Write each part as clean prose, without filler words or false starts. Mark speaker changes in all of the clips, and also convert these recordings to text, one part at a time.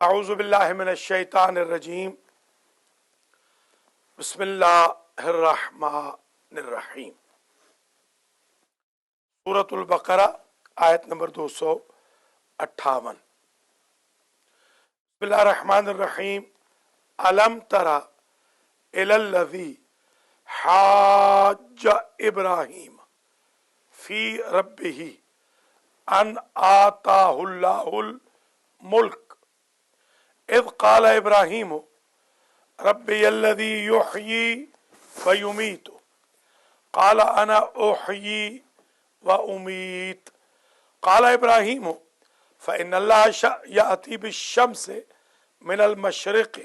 Speaker 1: اعوذ باللہ من الشیطان الرجیم بسم اللہ الرحمن الرحیم سورۃ البقرہ آیت نمبر 258 بسم اللہ الرحمن الرحیم الم تر الی الذی حاج ابراہیم فی ربہ ان آتاہ اللہ الملک اذ قال ابراہیم ربی الذی یحیی ویمیت قال انا احیی وامیت قال ابراہیم فإن اللہ یأتی بالشمس من المشرق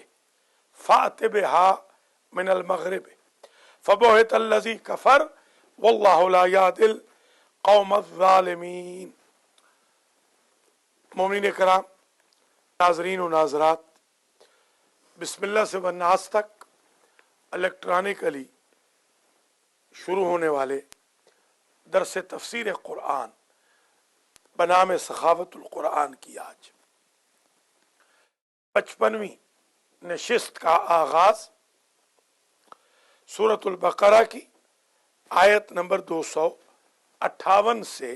Speaker 1: فأت بها من المغرب فبہت الذی کفر واللہ لا یہدی القوم الظالمین۔ مومنین کرام، ناظرین و ناظرات، بسم اللہ سے والناس تک الیکٹرانکلی شروع ہونے والے درس تفسیر قرآن بنام سخاوت القرآن کی آج 55ویں نشست کا آغاز سورۃ البقرہ کی آیت نمبر 258 سے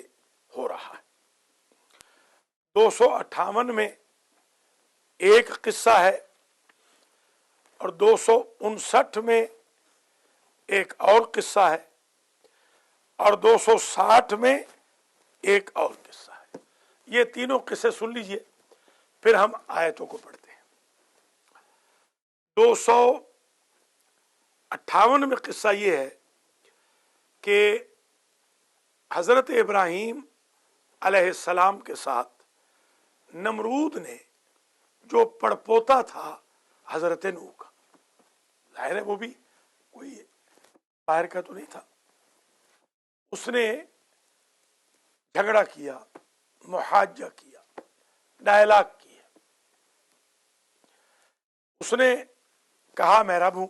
Speaker 1: ہو رہا ہے۔ 258 میں ایک قصہ ہے اور 259 میں ایک اور قصہ ہے اور 260 میں ایک اور قصہ ہے۔ یہ تینوں قصے سن لیجئے، پھر ہم آیتوں کو پڑھتے ہیں۔ 258 میں قصہ یہ ہے کہ حضرت ابراہیم علیہ السلام کے ساتھ نمرود نے جو پڑپوتا تھا حضرت نوح کا، ظاہر ہے وہ بھی کوئی باہر کا تو نہیں تھا، اس نے جھگڑا کیا، محاجہ کیا، ڈائلاگ کیا۔ اس نے کہا میں رب ہوں۔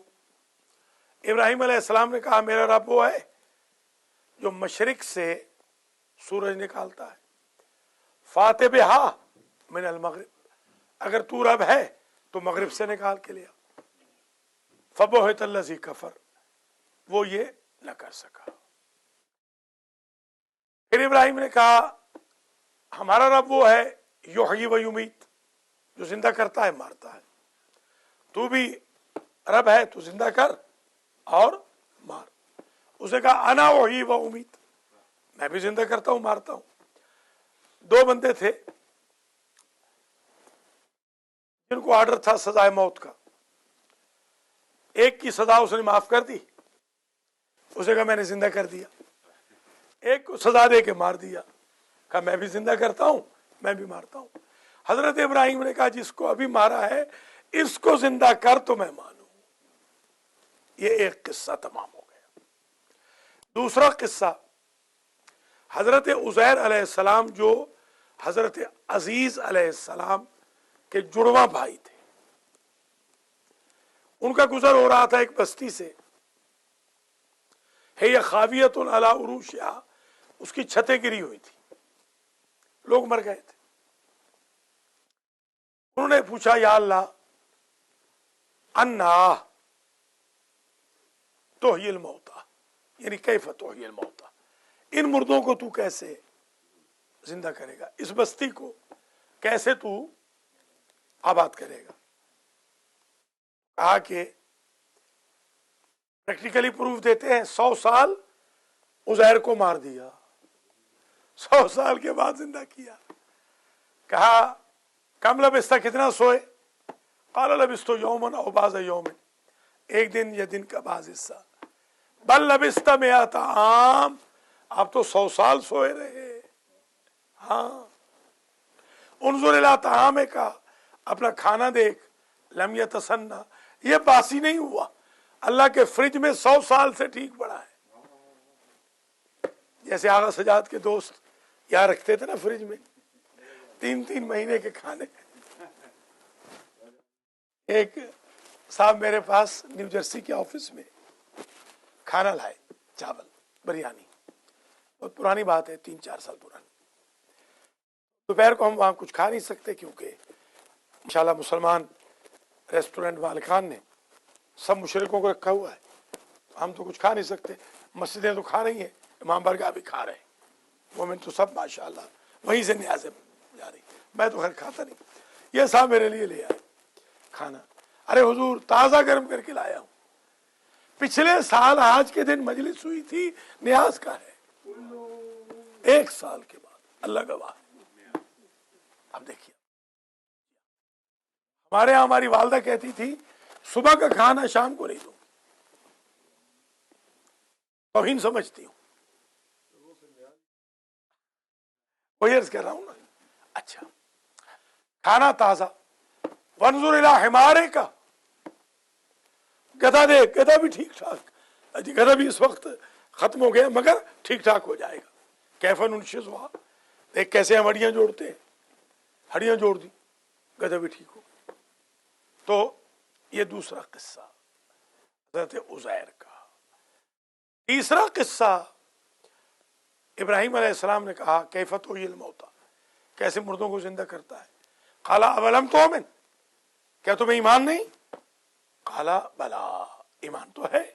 Speaker 1: ابراہیم علیہ السلام نے کہا میرا رب وہ ہے جو مشرق سے سورج نکالتا ہے، فاتح بہا من المغرب، اگر تو رب ہے تو مغرب سے نکال کے لیا۔ فبہت الذی کفر، وہ یہ نہ کر سکا۔ پھر ابراہیم نے کہا ہمارا رب وہ ہے یحیی و یمیت، جو زندہ کرتا ہے مارتا ہے، تو بھی رب ہے تو زندہ کر اور مار۔ اس نے کہا انا احیی و امیت، میں بھی زندہ کرتا ہوں مارتا ہوں۔ دو بندے تھے جن کو آرڈر تھا سزائے موت کا، ایک کی سزا اس نے معاف کر دی، اسے کہا میں نے زندہ کر دیا۔ ایک کو سزا دے کے مار دیا، کہا میں بھی زندہ کرتا ہوں میں بھی مارتا ہوں۔ حضرت ابراہیم نے کہا جس کو ابھی مارا ہے اس کو زندہ کر تو میں مانوں۔ یہ ایک قصہ تمام ہو گیا۔ دوسرا قصہ حضرت عزیر علیہ السلام جو حضرت عزیز علیہ السلام کے جڑواں بھائی تھے، ان کا گزر ہو رہا تھا ایک بستی سے، ہے یہ خاویۃ علی عروشہا، اس کی چھتیں گری ہوئی تھی، لوگ مر گئے تھے۔ انہوں نے پوچھا یا اللہ انا تحیی الموتیٰ، یعنی کیف تحیی الموتیٰ، ان مردوں کو تو کیسے زندہ کرے گا، اس بستی کو کیسے تو آباد کرے گا۔ کہا کہ پریکٹیکلی پروف دیتے ہیں 100 سال عزیر کو مار دیا، 100 سال کے بعد زندہ کیا۔ کہا کم لبثت، کتنا سوئے؟ قال لبثت یوما او بعض یوم، ایک دن یا دن کا بعض حصہ۔ بل لبثت 100 عام، آپ تو 100 سال سوئے رہے۔ ہاں، انظر الی طعامک، اپنا کھانا دیکھ، لم یتسنہ، یہ باسی نہیں ہوا، اللہ کے فریج میں 100 سال سے ٹھیک پڑا ہے۔ جیسے آغا سجاد کے دوست یہاں رکھتے تھے نا فریج میں 3 مہینے کے کھانے۔ ایک صاحب میرے پاس نیو جرسی کے آفس میں کھانا لائے، چاول بریانی، بہت پرانی بات ہے، 3-4 سال پرانی۔ دوپہر کو ہم وہاں کچھ کھا نہیں سکتے کیونکہ इंशाल्लाह मुसलमान रेस्टोरेंट मालिकान ने सब मुशरिकों को रखा हुआ है, हम तो कुछ खा नहीं सकते, मस्जिदें तो खा रही हैं, इमाम बरगाह भी खा रहे हैं, मोमिन तो सब माशाल्लाह वहीं से न्याज़े जा रही। मैं तो खैर खाता नहीं, ये साहब मेरे लिए ले आए खाना। अरे हुजूर ताज़ा गर्म करके लाया हूँ, पिछले साल आज के दिन मजलिस हुई थी, न्याज का है, 1 साल के बाद, अल्लाह गवाह। अब देखिए हमारे यहाँ हमारी वालदा कहती थी सुबह का खाना शाम को नहीं दूंगी, तौहीन समझती हूँ, वही अर्ज कर रहा हूं ना। अच्छा खाना ताजा, वंजुर इला हिमारे का, गधा दे, गधा भी ठीक ठाक, गधा भी इस वक्त खत्म हो गया मगर ठीक ठाक हो जाएगा। कैफन उनशिज हुआ, देख कैसे हम हड्डियां जोड़ते हैं, हड्डियां जोड़ दी, गधा भी ठीक हो। तो ये दूसरा किस्सा हज़रत उज़ैर का। तीसरा किस्सा इब्राहिम अलैहिस्सलाम ने कहा कैफत हो यिल मौता, कैसे मुर्दों को जिंदा करता है। काला अवलम तुमिन, क्या तुम्हें ईमान नहीं? काला बला, ईमान तो है,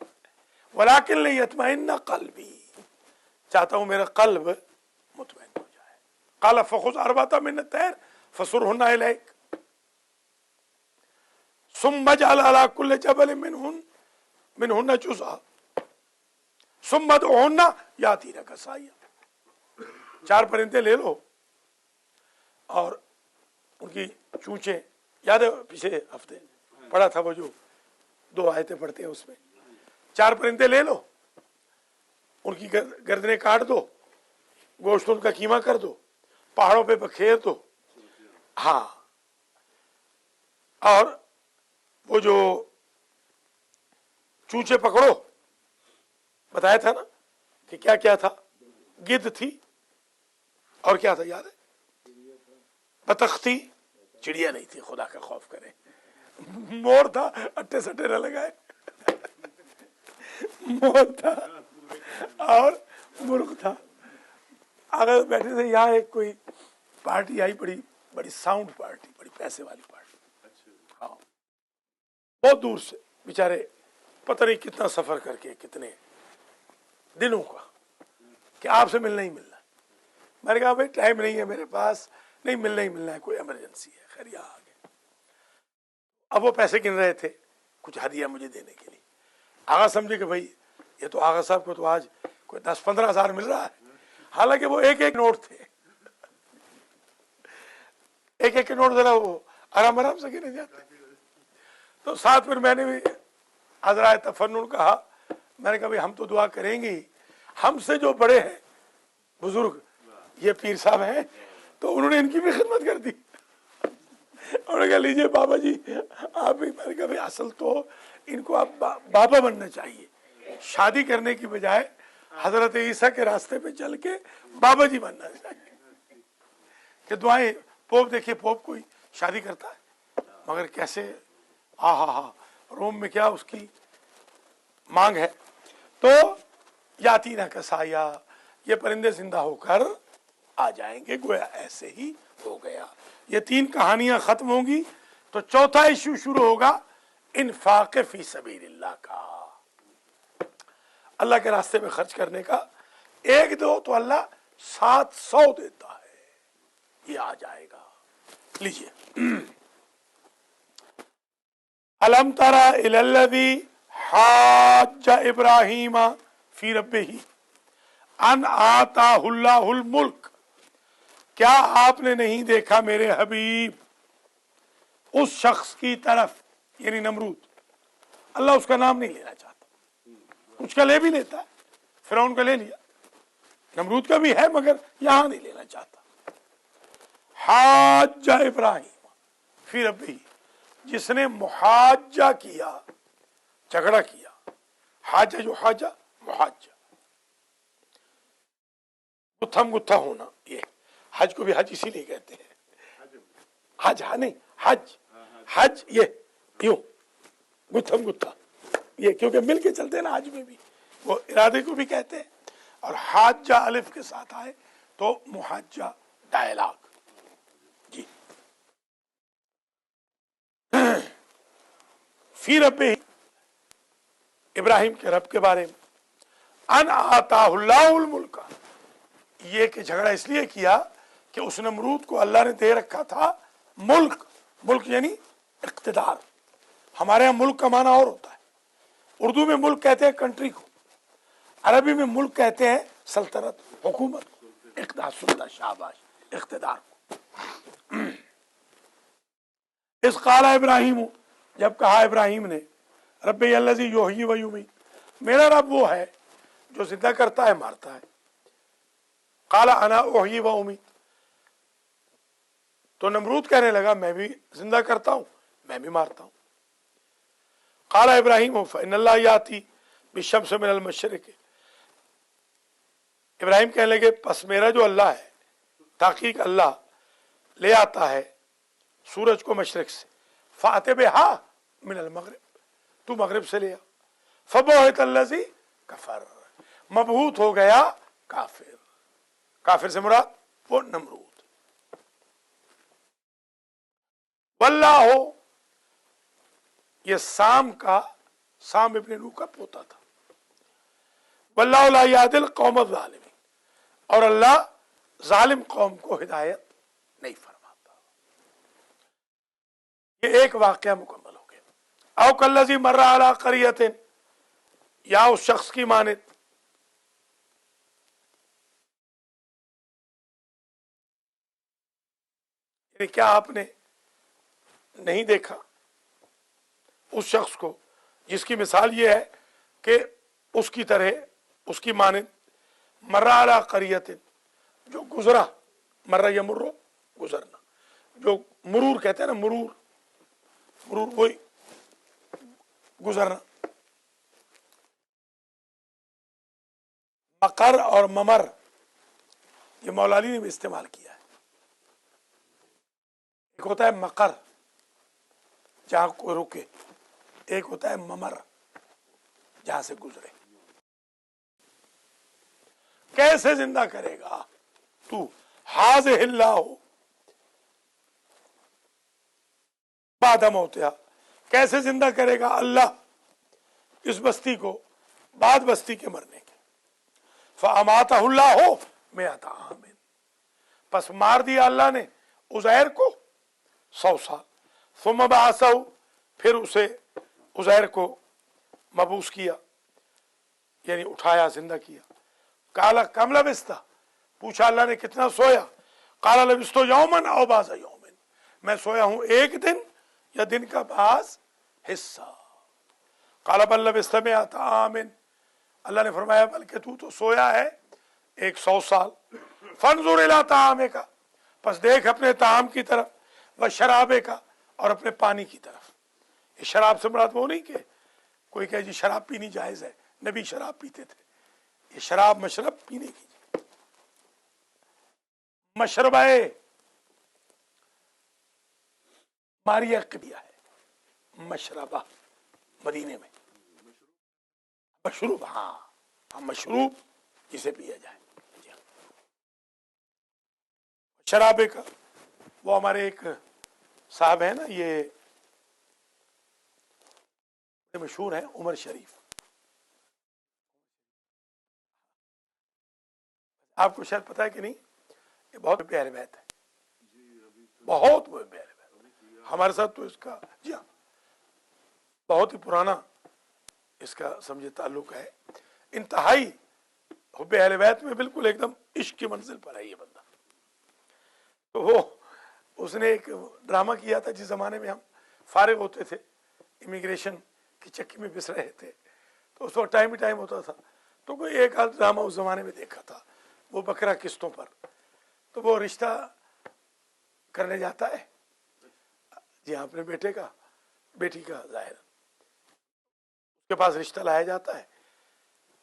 Speaker 1: वलाकिन लियत्मइन्ना क़ल्बी, चाहता हूं मेरा कल्ब मुतमईन हो जाए। काला फखुज़ अर्बअता मिन तैर फसुरहुन्ना इलैक सुम्मा जअल अला कुल्लि जबलिन मिनहुन्ना जुज़आ सुम्मा दुउहुन्ना यातीनका साय्या। 4 परिंदे ले लो और उनकी चूंचे, याद है पिछले हफ्ते पढ़ा था वो जो 2 आयतें पढ़ते हैं उसमें, 4 परिंदे ले लो, उनकी गर्दनें काट दो, गोश्त उनका कीमा कर दो, पहाड़ों पे बखेर दो। हाँ, और वो जो चूंचे पकड़ो, बताया था ना कि क्या क्या था, गिद्ध थी और क्या था याद है, बतख थी, चिड़िया नहीं थी, खुदा का खौफ करे, मोर था, अट्टे सट्टे न लगाए मोर था और मुर्ग था। अगर बैठे थे यहाँ, एक कोई पार्टी आई, बड़ी बड़ी साउंड पार्टी, बड़ी पैसे वाली पार्टी, हाँ, बहुत दूर से, बेचारे पता नहीं कितना सफर करके, कितने दिनों का, कि आपसे मिलना ही मिलना। मैंने कहा भाई टाइम नहीं है मेरे पास, नहीं मिलना ही मिलना है, कोई इमरजेंसी है। खैर यहाँ आ गए, अब वो पैसे गिन रहे थे कुछ हदिया मुझे देने के लिए। आगा समझे कि भाई ये तो आगा साहब को तो आज कोई 10-15 हज़ार मिल रहा है, हालांकि वो एक एक नोट थे, एक एक नोट जरा वो आराम आराम से गिने जाते। तो साथ में मैंने भी हज़राए तफन्नुन कहा, मैंने कहा भाई हम तो दुआ करेंगे ही, हमसे जो बड़े हैं बुजुर्ग ये पीर साहब हैं, तो उन्होंने इनकी भी खिदमत कर दी। उन्होंने कहा लीजिए बाबा जी आप भी। मैंने कहा भाई असल तो इनको आप बाबा बनना चाहिए, शादी करने की बजाय हजरत ईसा के रास्ते पे चल के बाबा जी बनना चाहिए। कि दुआएं, पोप देखिए, पोप कोई शादी करता है मगर कैसे, हा रोम में क्या उसकी मांग है। तो यातीना का साया, ये परिंदे जिंदा होकर आ जाएंगे, गोया ऐसे ही हो गया। ये 3 कहानियां खत्म होंगी तो चौथा इशू शुरू होगा, इन्फाक़ फी सबीलिल्लाह का, अल्लाह के रास्ते में खर्च करने का। 1-2 तो अल्लाह 700 देता है, ये आ जाएगा। लीजिए, अलम तरा इलल्लज़ी हाज्ज इब्राहीम फी रब्बिही अन आताहुल्लाहुल मुल्क, क्या आपने नहीं देखा मेरे हबीब उस शख्स की तरफ, यानी नमरूद, अल्लाह उसका नाम नहीं लेना चाहता, उसका ले भी लेता है, फिरौन का ले लिया, नमरूद का भी है मगर यहां नहीं लेना चाहता। हाज्जा इब्राहीम फी रब्बिही, जिसने मुहाज्जा किया, झगड़ा किया, हाजा जो हाजा मुहाज्जा, गुत्थम गुत्था होना, ये हज को भी हज इसीलिए कहते हैं, हज नहीं हज, हज ये क्यों गुत्थम गुत्था, ये क्योंकि मिल के चलते हैं ना, हज में भी वो इरादे को भी कहते हैं। और हाजा अलिफ के साथ आए तो मुहाज्जा डायलॉग। जी फी रब्बे, इब्राहिम के रब के बारे में, अन आताहुल्लाहुल मुल्क, ये कि झगड़ा इसलिए किया कि उस नमरूद को अल्लाह ने दे रखा था मुल्क। मुल्क यानी इख्तिदार। हमारे यहाँ मुल्क का माना और होता है। उर्दू में मुल्क कहते हैं कंट्री को, अरबी में मुल्क कहते हैं सल्तनत, हुकूमत, इख्तिदार, सुल्तान, शाबाश, इख्तिदार को। इस काला इब्राहिम, जब कहा इब्राहिम ने, रब्बी अल्लज़ी युहयी व युमीत, मेरा रब वो है जो जिंदा करता है मारता है। काला अना उहयी व उमीत, तो नमरूद कहने लगा मैं भी जिंदा करता हूं, मैं भी मारता हूं। काला इब्राहिम फइन्नल्लाह याती बिशम्स मिनल मशरिक, इब्राहिम कहने लगे बस मेरा जो अल्लाह है, ताकीक अल्लाह ले आता है सूरज को मशरिक से, फाते बिहा मिनल मगरिब, तू मगरिब से ले आ। फबोहितल्लज़ी कफर, मबहूत हो गया काफिर। काफिर से मुराद वो नमरूद। वल्लाहो, ये साम इब्न नूह का पोता था। वल्लाहु ला यादिल कौम ज़ालिमीन, और अल्लाह जालिम कौम को हिदायत नहीं फरमाता। ये एक वाकया मुकम्मल हो गया। औ कल्लज़ी मर्रा अला क़रियतिन, या उस शख्स की मानित क्या आपने नहीं देखा उस शख्स को जिसकी मिसाल ये है कि उसकी तरह, उसकी मानित मर्रा अला क़रियतिन, जो गुजरा, मर्रा यमुर्रो गुजरना, जो मुरूर कहते हैं ना, मुरूर वही गुजरना। मकर और ममर ये मौलाली ने भी इस्तेमाल किया है। एक होता है मकर जहां कोई रुके, एक होता है ममर जहां से गुजरे। कैसे जिंदा करेगा तू, हाज़िहिल्लाह हो बाद मौतिहा, कैसे जिंदा करेगा अल्लाह इस बस्ती को बाद बस्ती के मरने के। फ़अमातहुल्लाहु मिअता आमिन, बस मार दिया अल्लाह ने उज़ैर को 100 साल। सुम्मा बअसहु, फिर उसे उज़ैर को मबूस किया, यानी उठाया, जिंदा किया। काला कम लबिस्ता, पूछा अल्लाह ने कितना सोया। काला लबिस्तो यौमन औ बाज़ा यौमिन, मैं सोया हूं एक दिन या दिन का बाज हिस्सा। काला बल लबिस्ता मिअता आमिन, अल्लाह ने फरमाया बल्कि तू तो सोया है 100 साल। फंजुर इला तामे का, बस देख अपने ताम की तरफ, व शराबे का, और अपने पानी की तरफ। ये शराब से मुराद वो नहीं कि कोई कहे जी शराब पीनी जायज है, नबी शराब पीते थे। ये शराब मशरब पीने की, मशरबाए मारिया किया है, मशरबा मदीने में मशरूब, हाँ मशरूब जिसे पिया जाए। शराबे का, वो हमारे एक साहब है ना, ये मशहूर है, उमर शरीफ। आपको शायद पता है कि नहीं, ये बहुत प्यारे बैत है, बहुत प्यारे बैत। हमारे साथ तो इसका, जी हाँ, बहुत ही पुराना इसका समझे ताल्लुक है। इंतहाई हुब्बे अहले बैत में बिल्कुल एकदम इश्क की मंजिल पर है ये बंदा। तो वो उसने एक ड्रामा किया था जिस जमाने में हम फारिग होते थे, इमिग्रेशन की चक्की में पिस रहे थे, तो उस वक्त टाइम ही टाइम होता था। तो कोई एक आध ड्रामा उस जमाने में देखा था, वो बकरा किस्तों पर। तो वो रिश्ता करने जाता है, जी हाँ, अपने बेटे का, बेटी का जाहिर, उसके पास रिश्ता लाया जाता है,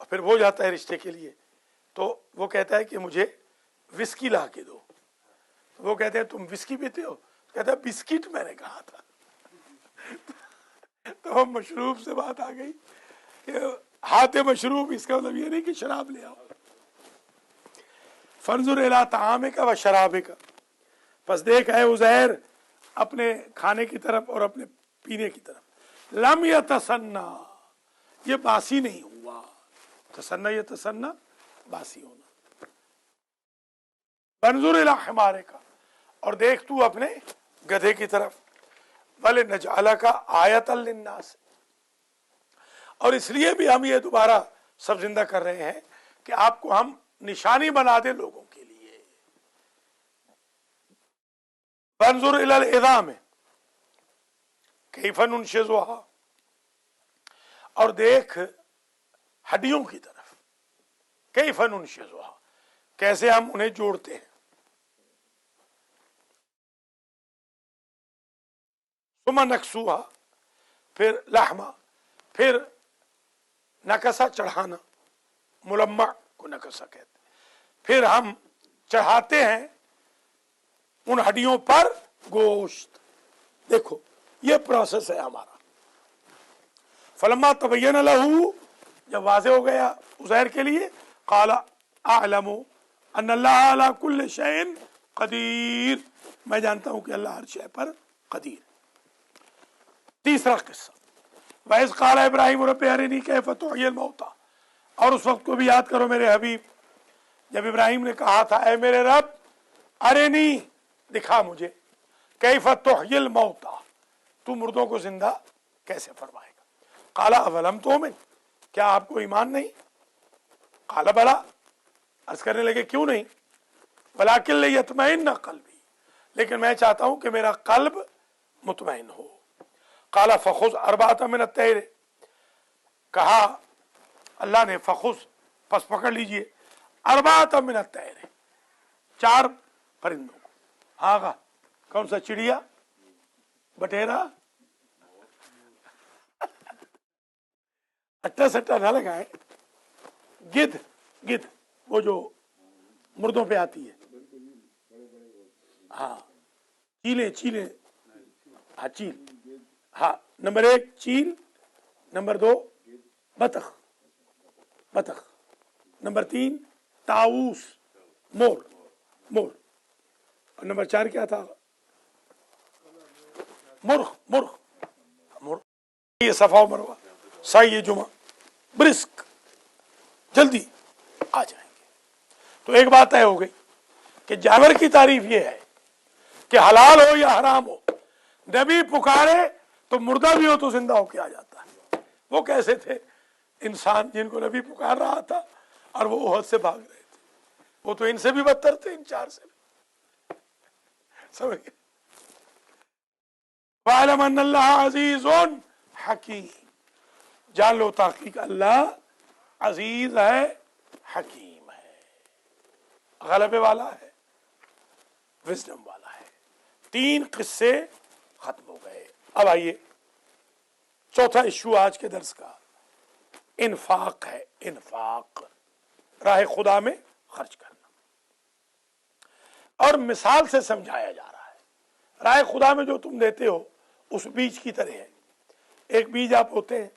Speaker 1: और फिर वो जाता है रिश्ते के लिए। तो वो कहता है कि मुझे विस्की ला के दो। तो वो कहते हैं तुम विस्की पीते हो? कहता है बिस्किट मैंने कहा था। तो हम मशरूब से बात आ गई कि हाथे मशरूब, इसका मतलब ये नहीं कि शराब ले आओ। फंजुर इला तामे का व शराबे का, बस देख है उज़ैर अपने खाने की तरफ और अपने पीने की तरफ। लम यतसन्ना, ये बासी नहीं हुआ। तसन्ना यतसन्ना बासी होना। बंजुर इला हिमारे का, और देख तू अपने गधे की तरफ। वले नजअला का आयतल लिन्नास, और इसलिए भी हम ये दोबारा सब जिंदा कर रहे हैं कि आपको हम निशानी बना दे लोगों के लिए। बंजुर इलल इज़ाम कैफ़ा नुनशिज़ुहा, और देख हड्डियों की तरफ। कैफ़ा नुनशिज़ुहा, कैसे हम उन्हें जोड़ते हैं। सुमा नक्सूहा, फिर लहमा, फिर नकसा चढ़ाना, मुलम्मा को नकसा कहते हैं। फिर हम चढ़ाते हैं उन हड्डियों पर गोश्त। देखो ये प्रोसेस है हमारा। फलम्मा तबय्यन लहू, जब वाज़े हो गया उज़ैर के लिए, क़ाला अअलमु अन्नल्लाह अला कुल्लि शैइन क़दीर, मैं जानता हूं कि अल्लाह हर शय पर क़दीर। तीसरा किस्सा, वइज़ क़ाला इब्राहीम रब्बि अरिनी कैफ़ तुह्यिल मौता, और उस वक्त को भी याद करो मेरे हबीब, जब इब्राहिम ने कहा था ऐ मेरे रब अरिनी, दिखा मुझे, कैफ़ तुह्यिल मौता, तू मुर्दों को जिंदा कैसे फरमाएगा। क़ाला अवलम तुमिन, क्या आपको ईमान नहीं। क़ाला बला, अर्ज करने लगे क्यों नहीं। वलाकिन लियत्मइन्ना क़ल्बी, लेकिन मैं चाहता हूं कि मेरा कल्ब मुतमईन हो। क़ाला फ़ख़ुज़ अर्बाअतम मिन अत-तैर, कहा अल्लाह ने फ़ख़ुज़, पस पकड़ लीजिए, अर्बाअतम मिन अत-तैर, 4 परिंदों को। हाँ, कौन सा, चिड़िया, बटेरा, अट्टा सट्टा ना लगाए, गिद्ध, गिद्ध वो जो मुर्दों पे आती है, हाँ, चीले, चीले, हाँ चील, हाँ, नंबर 1 चील, नंबर 2 बतख, बतख, नंबर 3 ताऊस, मोर, मोर, और नंबर 4 क्या था, मुर्ख, मुर्ख, मुर्ख। ये सफा मरवा, साई जुमा, ब्रिस्क, जल्दी आ जाएंगे। तो एक बात तय हो गई कि जानवर की तारीफ ये है कि हलाल हो या हराम हो, नबी पुकारे तो मुर्दा भी हो तो जिंदा होके आ जाता है। वो कैसे थे इंसान जिनको नबी पुकार रहा था और वो ओहद से भाग रहे थे, वो तो इनसे भी बदतर थे, इन 4 से भी। समझ गए। वालम अन्नल्लाह अजीजुन हकीम, जान लो ताकीक अल्लाह अजीज है, हकीम है, गलबे वाला है, विजडम वाला है। 3 किस्से खत्म हो गए। अब आइए चौथा इशू आज के दर्स का, इन्फाक है। इन्फाक, राह खुदा में खर्च करना, और मिसाल से समझाया जा रहा है। राह खुदा में जो तुम देते हो उस बीज की तरह है। एक बीज आप होते हैं,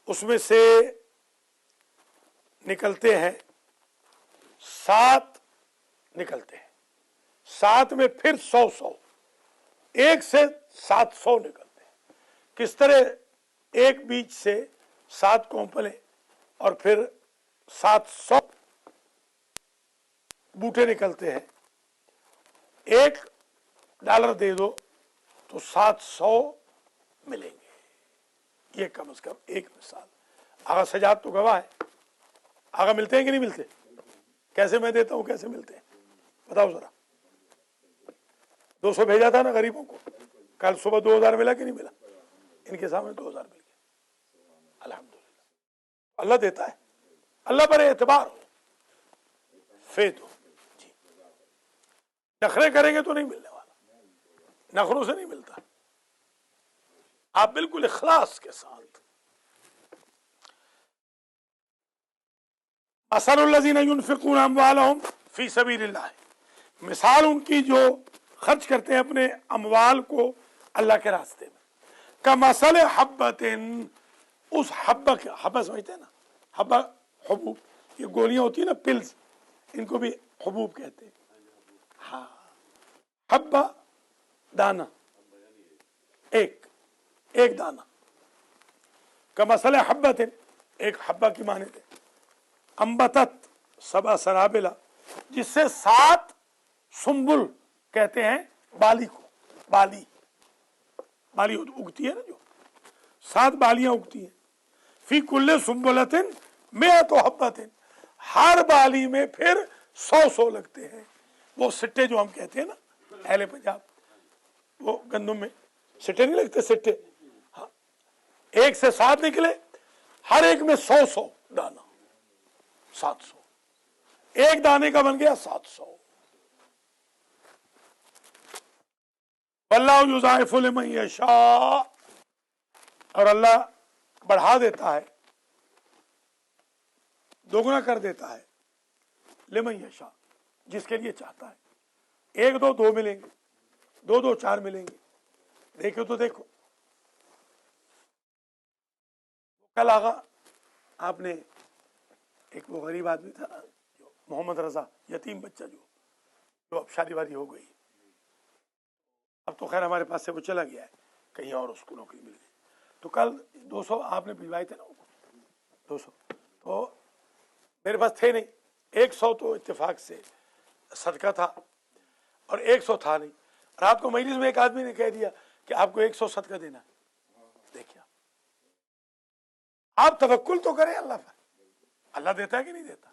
Speaker 1: उसमें से निकलते हैं 7 निकलते हैं, 7 में फिर 100, 1 से 700 निकलते हैं। किस तरह एक बीज से 7 कोंपलें और फिर 700 बूटे निकलते हैं। $1 दे दो तो 700 मिलेंगे। ये कम से कम एक मिसाल। आगा सजाद तो गवाह है। आगा मिलते हैं कि नहीं मिलते? कैसे मैं देता हूं, कैसे मिलते हैं बताओ जरा। 200 भेजा था ना गरीबों को, कल सुबह 2000 मिला कि नहीं मिला? इनके सामने 2000 मिल गया, अल्हम्दुलिल्लाह। अल्लाह देता है, अल्लाह पर एतबार हो, फेद हो जी। नखरे करेंगे तो नहीं मिलने वाला, नखरों से नहीं मिलता। आप बिल्कुल इखलास के साथ। मसलुल्लज़ीना युनफ़िक़ूना अम्वालहुम फ़ी सबीलिल्लाह, मिसाल उनकी जो खर्च करते हैं अपने अमवाल को अल्लाह के रास्ते में। कमसल हब्बतिन, उस हब्बा के, हब्बा समझते हैं ना, हब्बा हबूब, ये गोलियां होती है ना, पिल्स, इनको भी हबूब कहते हैं। हाँ, हब्बा दाना, एक दाना, कमसल हब्बतिन, एक हब्बा की माने थे, अंबतत सबा सनाबिला, जिससे 7 सुंबुल कहते हैं बाली को, बाली उगती है ना, जो 7 बालियां उगती हैं। फी कुल्ले सुंबुलतिन मिअतु हब्बतिन, हर बाली में फिर 100 लगते हैं। वो सिट्टे जो हम कहते हैं ना अहले पंजाब, वो गंदम में सिट्टे नहीं लगते, सिट्टे, हाँ, 1 से 7 निकले, हर एक में 100 दाना, 700, एक दाने का बन गया 700। वल्लाहु युज़ाइफु लिमन यशा, और अल्लाह बढ़ा देता है, दोगुना कर देता है, लिमन यशा, जिसके लिए चाहता है। 1 2 2 मिलेंगे, 2 2 4 मिलेंगे। देखो तो देखो, कल आगा आपने एक वो गरीब आदमी था ना, जो मोहम्मद रजा, यतीम बच्चा जो अब शादी वादी हो गई, अब तो खैर हमारे पास से वो चला गया है, कहीं और उसको नौकरी मिल गई। तो कल 200 आपने भिजवाए थे ना, 200 तो मेरे पास थे नहीं, 100 तो इत्तेफाक से सदका था और 100 था नहीं। रात को मजलिस में एक आदमी ने कह दिया कि आपको 100 सदका देना है। देखिए, आप तवक्कुल तो करें अल्लाह पर, अल्लाह देता है कि नहीं देता।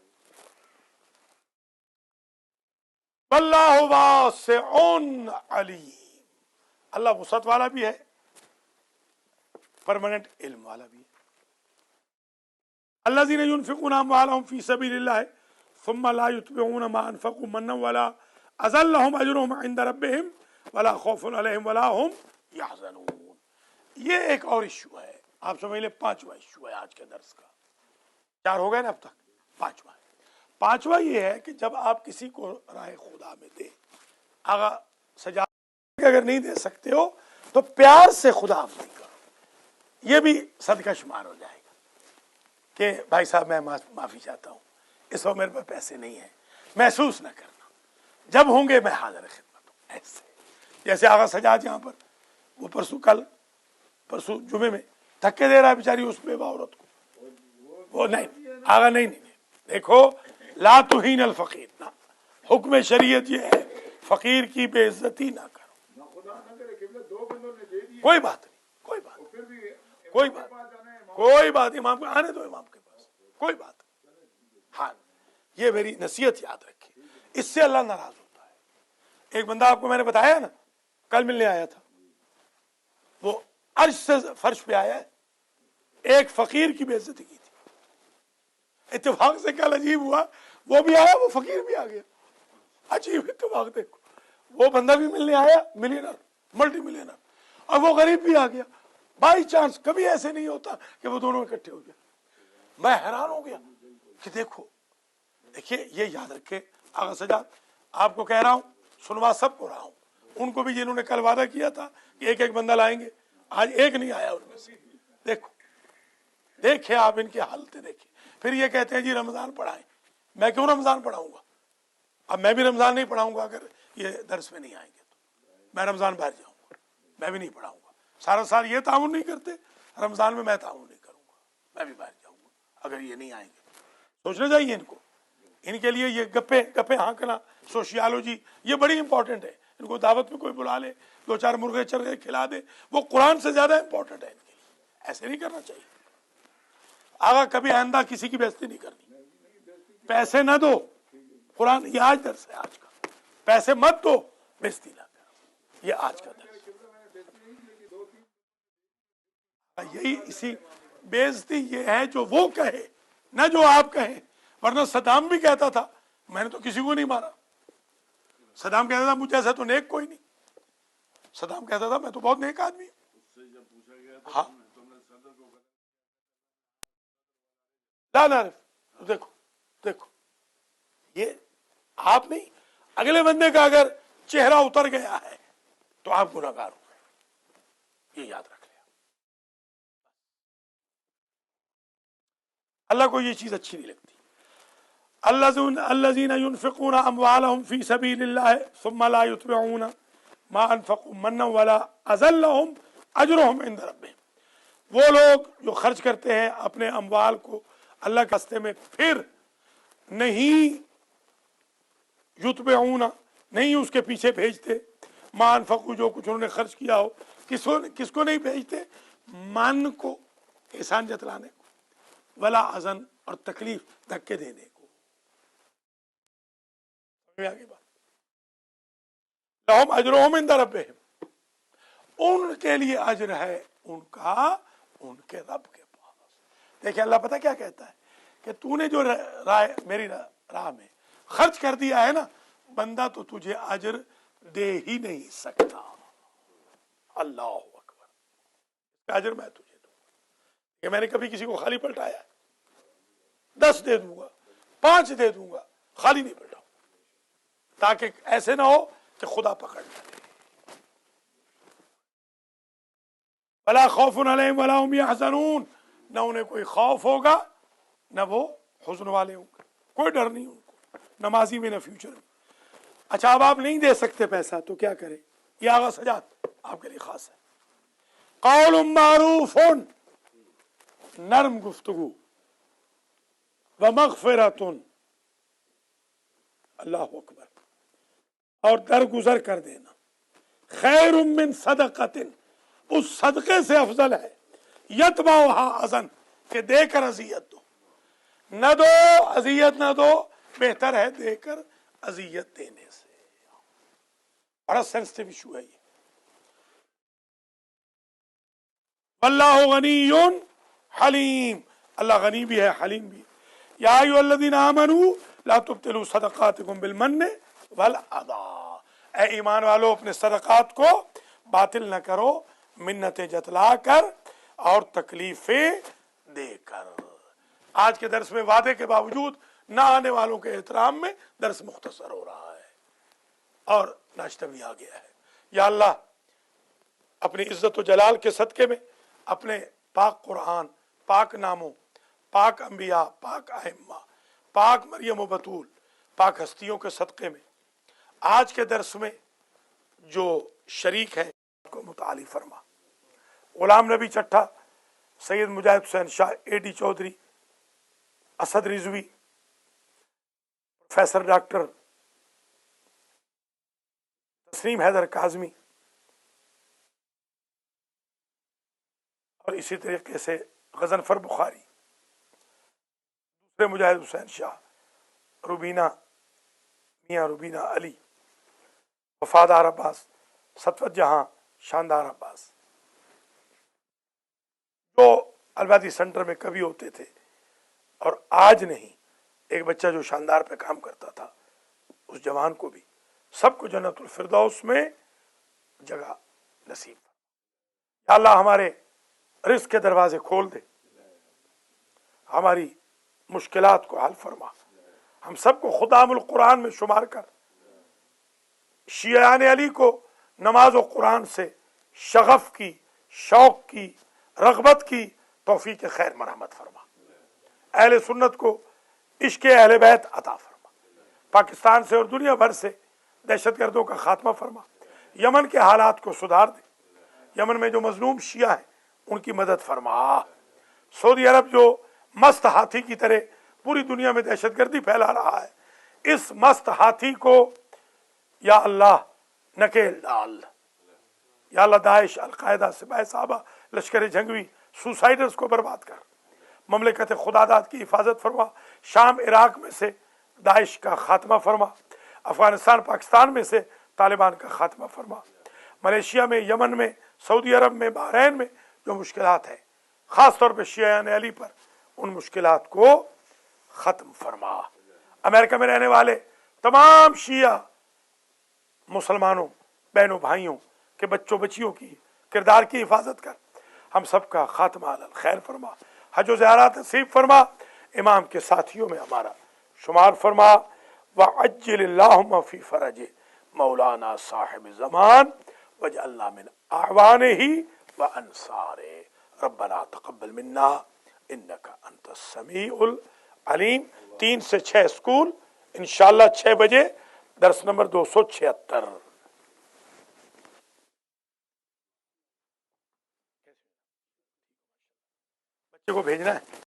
Speaker 1: वल्लाहु वासिउन अलीम, अल्लाह वुसअत वाला भी है, परमानेंट इल्म वाला भी है। अल्लज़ीना युनफ़िक़ूना अम्वालहुम फ़ी सबीलिल्लाह सुम्मा ला युत्बिऊना मा अनफ़क़ू मन्नन वला अज़ल लहुम अजरुहुम इंद रब्बिहिम वला खौफ़ुन अलैहिम वला हुम यहज़नून। ये एक और इशू है, आप समझ ले 5वां इशू है आज के दर्स का। 4 हो गए ना अब तक, 5वां है। 5वां ये है कि जब आप किसी को राह खुदा में दे, अगर सजा अगर नहीं दे सकते हो तो प्यार से खुदा नहीं करो, ये भी सदका शुमार हो जाएगा कि भाई साहब मैं माफी चाहता हूँ, इस वक्त मेरे पास पैसे नहीं है, महसूस न करना, जब होंगे मैं हाजिर खिदमत हूँ। ऐसे जैसे आगा सजाद यहाँ पर वो परसों जुमे में धक्के दे रहा है बेचारी उस बेवा औरत को, वो नहीं आगा नहीं, देखो ला तुहीन अल फकीर ना, हुक्म शरीयत ये है फकीर की बेइज्जती ना करो। कोई बात नहीं, कोई बात इमाम को आने दो, इमाम के पास कोई बात। हाँ, ये मेरी नसीहत याद रखिए, इससे अल्लाह नाराज होता है। एक बंदा आपको मैंने बताया ना, कल मिलने आया था, वो अर्श से फर्श पे आया है, एक फकीर की बेइज्जती की थी। इत्तेफाक से कल अजीब हुआ, वो भी आया, वो फकीर भी आ गया। अजीब इत्तेफाक देखो, वो बंदा भी मिलने आया, मिलियनर, मल्टी मिलियनर, और वो गरीब भी आ गया। बाई चांस, कभी ऐसे नहीं होता कि वो दोनों इकट्ठे हो गए। मैं हैरान हो गया कि देखिए ये याद रखे, आगा सजाद आपको कह रहा हूं, सुनवा सबको रहा हूं, उनको भी जिन्होंने कल वादा किया था कि एक एक बंदा लाएंगे, आज एक नहीं आया उनमें से। देखो देखिए आप इनकी हालत देखिए, फिर ये कहते हैं जी रमजान पढ़ाएं। मैं क्यों रमजान पढ़ाऊंगा? अब मैं भी रमजान नहीं पढ़ाऊंगा, अगर ये दर्स में नहीं आएंगे तो मैं रमजान बाहर जाऊंगा, मैं भी नहीं पढ़ाऊंगा। सारा साल ये ताउन नहीं करते, रमजान में मैं ताउन नहीं करूंगा, मैं भी बाहर जाऊंगा अगर ये नहीं आएंगे। सोचना चाहिए इनको, इनके लिए ये गप्पे हाँकना, सोशियोलॉजी, ये बड़ी इंपॉर्टेंट है। इनको दावत में कोई बुला ले, 2-4 मुर्गे चरगे खिला दे, वो कुरान से ज्यादा इंपॉर्टेंट है इनके लिए। ऐसे नहीं करना चाहिए। आगा कभी आइंदा किसी की बेइज्जती नहीं करनी। पैसे न दो, कुरान ये आज दर्स है आज का, पैसे मत दो, बेइज्जती ना करो, ये आज का दर्स। यही इसी बेइज्जती ये है जो वो कहे ना जो आप कहें, वरना सदाम भी कहता था मैंने तो किसी को नहीं मारा। सदाम कहता था मुझे ऐसा तो नेक कोई नहीं, सदाम कहता था मैं तो बहुत नेक आदमी हूं। हाँ तो देखो ये आप नहीं, अगले बंदे का अगर चेहरा उतर गया है तो आप गुनहगार हो गए, ये याद रख लिया। अल्लाह को ये चीज अच्छी नहीं लगती। अल्लज़ीना युनफ़िक़ूना अम्वालहुम फ़ी सबीलिल्लाह सुम्मा ला युत्बिऊना मा अनफ़क़ू मन्नन वला अज़ल लहुम अजरुहुम इंद रब्बिहिम وہ لوگ جو خرچ کرتے ہیں اپنے اموال کو اللہ کے راستے میں، پھر نہیں یتبعون، نہیں اس کے پیچھے بھیجتے، ما انفقوا، جو کچھ انہوں نے خرچ کیا ہو، کس کو نہیں بھیجتے؟ من کو، احسان جتلانے کو، ولا اذن، اور تکلیف دھکے دینے کو۔ سمجھ آگے بات؟ لہم اجرہم عند ربہم، ان کے لیے اجر ہے ان کا ان کے رب کے پاس۔ دیکھیں اللہ پتہ کیا کہتا ہے کہ تو نے جو میری راہ میں خرچ کر دیا ہے نا بندہ، تو تجھے اجر دے ہی نہیں سکتا۔ اللہ اکبر، اس کا اجر میں تجھے دوں گا۔ کہ میں نے کبھی کسی کو خالی پلٹایا؟ 10 دے دوں گا، 5 دے دوں گا، خالی نہیں پلٹاؤں، تاکہ ایسے نہ ہو کہ خدا پکڑ لے۔ ولا خوف علیہم ولا هم یحزنون، نہ انہیں کوئی خوف ہوگا نہ وہ حزن والے ہوں گے، کوئی ڈر نہیں ان کو، نمازی میں نہ فیوچر میں۔ اچھا اب آپ نہیں دے سکتے پیسہ تو کیا کریں؟ یہ آغا سجاد آپ کے لیے خاص ہے۔ قول معروف، نرم گفتگو، ومغفرۃ، اللہ اکبر، اور درگزر کر دینا، خیر من صدقۃ، اس صدقے سے افضل ہے، یتبعھا اذن، کہ دے کر اذیت دو، نہ دو اذیت نہ دو، بہتر ہے دے کر اذیت دینے سے۔ بڑا سینسٹیو ایشو ہے یہ۔ واللہ غنی حلیم، اللہ غنی بھی ہے حلیم بھی ہے۔ یا ایھا الذین آمنوا لا تبطلوا صدقاتکم بالمن والاذی، اے ایمان والو اپنے صدقات کو باطل نہ کرو منتیں جتلا کر اور تکلیفیں دے کر۔ آج کے درس میں وعدے کے باوجود نہ آنے والوں کے احترام میں درس مختصر ہو رہا ہے اور ناشتہ بھی آ گیا ہے۔ یا اللہ اپنی عزت و جلال کے صدقے میں، اپنے پاک قرآن، پاک ناموں، پاک انبیاء، پاک ائمہ، پاک مریم و بطول، پاک ہستیوں کے صدقے میں آج کے درس میں جو شریک ہیں کو متعالی فرما۔ Ghulam Nabi Chattha, Syed Mujahid Hussain Shah, A D Chaudhry, Asad Rizvi, professor doctor Tasneem Haider Kazmi, اور اسی طریقے سے غضنفر بخاری، دوسرے مجاہد حسین شاہ، روبینہ، میاں روبینہ علی، وفادار عباس، ستوت جہاں، شاندار عباس، جو البادی سینٹر میں کبھی ہوتے تھے اور آج نہیں، ایک بچہ جو شاندار پہ کام کرتا تھا، اس جوان کو بھی، سب کو جنت الفردوس میں جگہ نصیب۔ یا اللہ ہمارے رزق کے دروازے کھول دے، ہماری مشکلات کو حل فرما، ہم سب کو خدام القرآن میں شمار کر، شیعان علی کو نماز و قرآن سے شغف کی، شوق کی، رغبت کی توفیق خیر مرحمت فرما، اہل سنت کو عشق اہل بیت عطا فرما، پاکستان سے اور دنیا بھر سے دہشت گردوں کا خاتمہ فرما، یمن کے حالات کو سدھار دے، یمن میں جو مظلوم شیعہ ہیں ان کی مدد فرما، سعودی عرب جو مست ہاتھی کی طرح پوری دنیا میں دہشت گردی پھیلا رہا ہے، اس مست ہاتھی کو یا اللہ نکیل ڈال۔ یا اللہ داعش، القاعدہ، سپاہ صحابہ، لشکر جنگوی، سوسائڈرز کو برباد کر، مملکت خداداد کی حفاظت فرما، شام عراق میں سے داعش کا خاتمہ فرما، افغانستان پاکستان میں سے طالبان کا خاتمہ فرما، ملیشیا میں، یمن میں، سعودی عرب میں، بحرین میں جو مشکلات ہیں خاص طور پہ شیعان علی پر، ان مشکلات کو ختم فرما۔ امریکہ میں رہنے والے تمام شیعہ مسلمانوں، بہنوں بھائیوں کے بچوں بچیوں کی کردار کی حفاظت کر، ہم سب کا خاتمہ علی الخیر فرما، حج و زیارات نصیب فرما، امام کے ساتھیوں میں ہمارا شمار فرما، وعجل اللہم فی فرج مولانا صاحب زمان واجعلنا من اعوانہ وانصارہ، ربنا تقبل منا انک انت السمیع العلیم۔ 3 سے 6 اسکول انشاءاللہ 6 بجے، درس نمبر 276۔ को भेजना है।